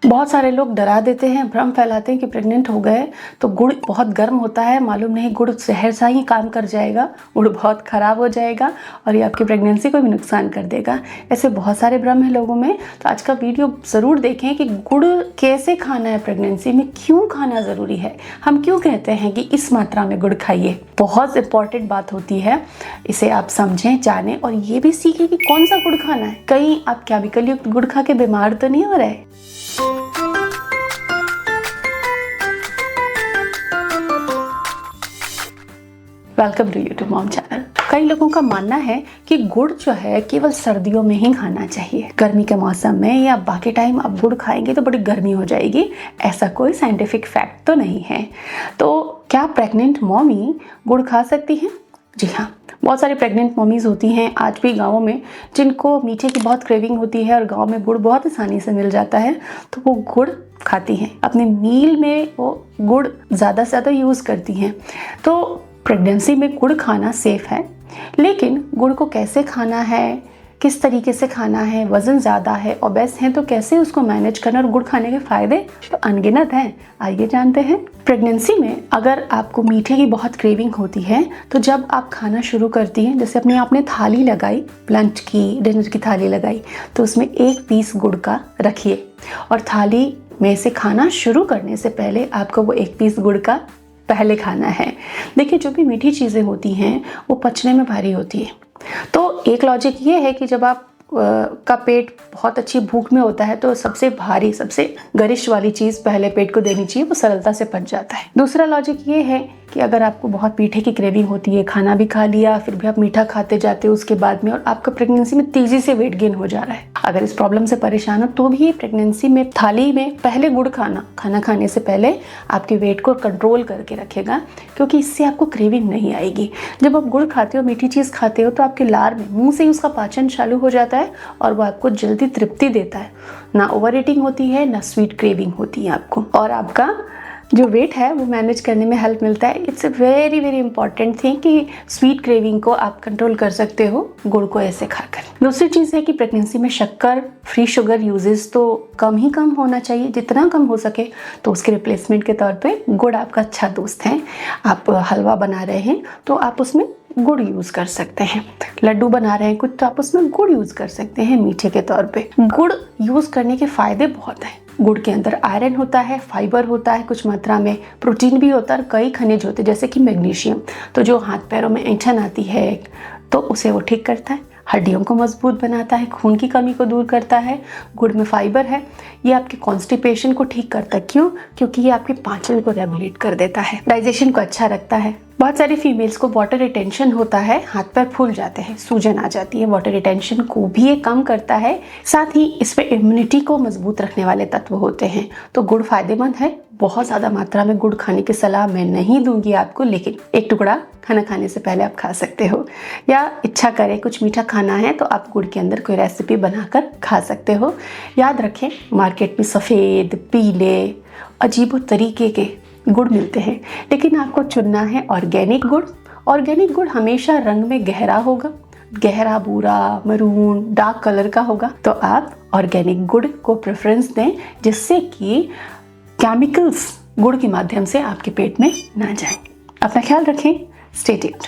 बहुत सारे लोग डरा देते हैं, भ्रम फैलाते हैं कि प्रेग्नेंट हो गए तो गुड़ बहुत गर्म होता है। मालूम नहीं, गुड़ जहर सा ही काम कर जाएगा, गुड़ बहुत ख़राब हो जाएगा और ये आपकी प्रेगनेंसी को भी नुकसान कर देगा। ऐसे बहुत सारे भ्रम हैं लोगों में। तो आज का वीडियो ज़रूर देखें कि गुड़ कैसे खाना है प्रेगनेंसी में, क्यों खाना ज़रूरी है, हम क्यों कहते हैं कि इस मात्रा में गुड़ खाइए। बहुत इंपॉर्टेंट बात होती है, इसे आप समझें, जानें और ये भी सीखें कि कौन सा गुड़ खाना है। कहीं आप केमिकल युक्त गुड़ खा के बीमार तो नहीं हो रहे। Welcome to YouTube mom channel. कई लोगों का मानना है कि गुड़ जो है केवल सर्दियों में ही खाना चाहिए, गर्मी के मौसम में या बाकी टाइम आप गुड़ खाएंगे तो बड़ी गर्मी हो जाएगी। ऐसा कोई साइंटिफिक फैक्ट तो नहीं है। तो क्या प्रेग्नेंट मॉमी गुड़ खा सकती हैं? जी हाँ, बहुत सारी प्रेग्नेंट मॉमीज़ होती हैं आज भी गाँवों में जिनको मीठे की बहुत क्रेविंग होती है और गाँव में गुड़ बहुत आसानी से मिल जाता है, तो वो गुड़ खाती हैं। अपने मील में वो गुड़ ज़्यादा से ज़्यादा यूज़ करती हैं। तो प्रेगनेंसी में गुड़ खाना सेफ़ है, लेकिन गुड़ को कैसे खाना है, किस तरीके से खाना है, वज़न ज़्यादा है, ओबेस हैं तो कैसे उसको मैनेज करना, और गुड़ खाने के फ़ायदे तो अनगिनत हैं। आइए जानते हैं। प्रेगनेंसी में अगर आपको मीठे की बहुत क्रेविंग होती है तो जब आप खाना शुरू करती हैं, जैसे अपने आपने थाली लगाई, लंच की, डिनर की थाली लगाई, तो उसमें 1 पीस गुड़ का रखिए और थाली में से खाना शुरू करने से पहले आपको वो 1 पीस गुड़ का पहले खाना है। देखिए, जो भी मीठी चीज़ें होती हैं वो पचने में भारी होती है। तो एक लॉजिक ये है कि जब आप का पेट बहुत अच्छी भूख में होता है तो सबसे भारी, सबसे गरिष्ठ वाली चीज़ पहले पेट को देनी चाहिए, वो सरलता से पच जाता है। दूसरा लॉजिक ये है कि अगर आपको बहुत मीठे की क्रेविंग होती है, खाना भी खा लिया, फिर भी आप मीठा खाते जाते हो उसके बाद में, और आपका प्रेगनेंसी में तेज़ी से वेट गेन हो जा रहा है, अगर इस प्रॉब्लम से परेशान हो तो भी प्रेगनेंसी में थाली में पहले गुड़ खाना खाने से पहले आपके वेट को कंट्रोल करके रखेगा, क्योंकि इससे आपको क्रेविंग नहीं आएगी। जब आप गुड़ खाते हो, मीठी चीज़ खाते हो, तो आपके लार में, मुंह से ही उसका पाचन चालू हो जाता है और वो आपको जल्दी तृप्ति देता है। ना ओवर ईटिंग होती है, ना स्वीट क्रेविंग होती है आपको, और आपका जो वेट है वो मैनेज करने में हेल्प मिलता है। It's a very very important thing कि स्वीट क्रेविंग को आप कंट्रोल कर सकते हो गुड़ को ऐसे खाकर। दूसरी चीज़ है कि प्रेगनेंसी में शक्कर, फ्री शुगर यूजेस तो कम होना चाहिए, जितना कम हो सके। तो उसके रिप्लेसमेंट के तौर पे गुड़ आपका अच्छा दोस्त है। आप हलवा बना रहे हैं तो आप उसमें गुड़ यूज़ कर सकते हैं, लड्डू बना रहे हैं कुछ तो आप उसमें गुड़ यूज़ कर सकते हैं मीठे के तौर पे। गुड़ यूज़ करने के फ़ायदे बहुत हैं। गुड़ के अंदर आयरन होता है, फाइबर होता है, कुछ मात्रा में प्रोटीन भी होता है और कई खनिज होते हैं जैसे कि मैग्नीशियम, तो जो हाथ पैरों में ऐंठन आती है तो उसे वो ठीक करता है, हड्डियों को मजबूत बनाता है, खून की कमी को दूर करता है। गुड़ में फाइबर है, ये आपके कॉन्स्टिपेशन को ठीक करता है। क्यों? क्योंकि ये आपके पाचन को रेगुलेट कर देता है, डाइजेशन को अच्छा रखता है। बहुत सारी फीमेल्स को वाटर रिटेंशन होता है, हाथ पैर फूल जाते हैं, सूजन आ जाती है, वाटर रिटेंशन को भी ये कम करता है। साथ ही इसमें इम्यूनिटी को मजबूत रखने वाले तत्व होते हैं। तो गुड़ फायदेमंद है। बहुत ज़्यादा मात्रा में गुड़ खाने की सलाह मैं नहीं दूंगी आपको, लेकिन 1 टुकड़ा खाना खाने से पहले आप खा सकते हो, या इच्छा करें कुछ मीठा खाना है तो आप गुड़ के अंदर कोई रेसिपी बनाकर खा सकते हो। याद रखें, मार्केट में सफ़ेद, पीले, अजीब तरीके के गुड़ मिलते हैं, लेकिन आपको चुनना है ऑर्गेनिक गुड़। ऑर्गेनिक गुड़ हमेशा रंग में गहरा होगा, गहरा भूरा, मरून, डार्क कलर का होगा। तो आप ऑर्गेनिक गुड़ को प्रेफरेंस दें, जिससे कि केमिकल्स गुड़ के माध्यम से आपके पेट में ना जाए। अपना ख्याल रखें। Stay tuned.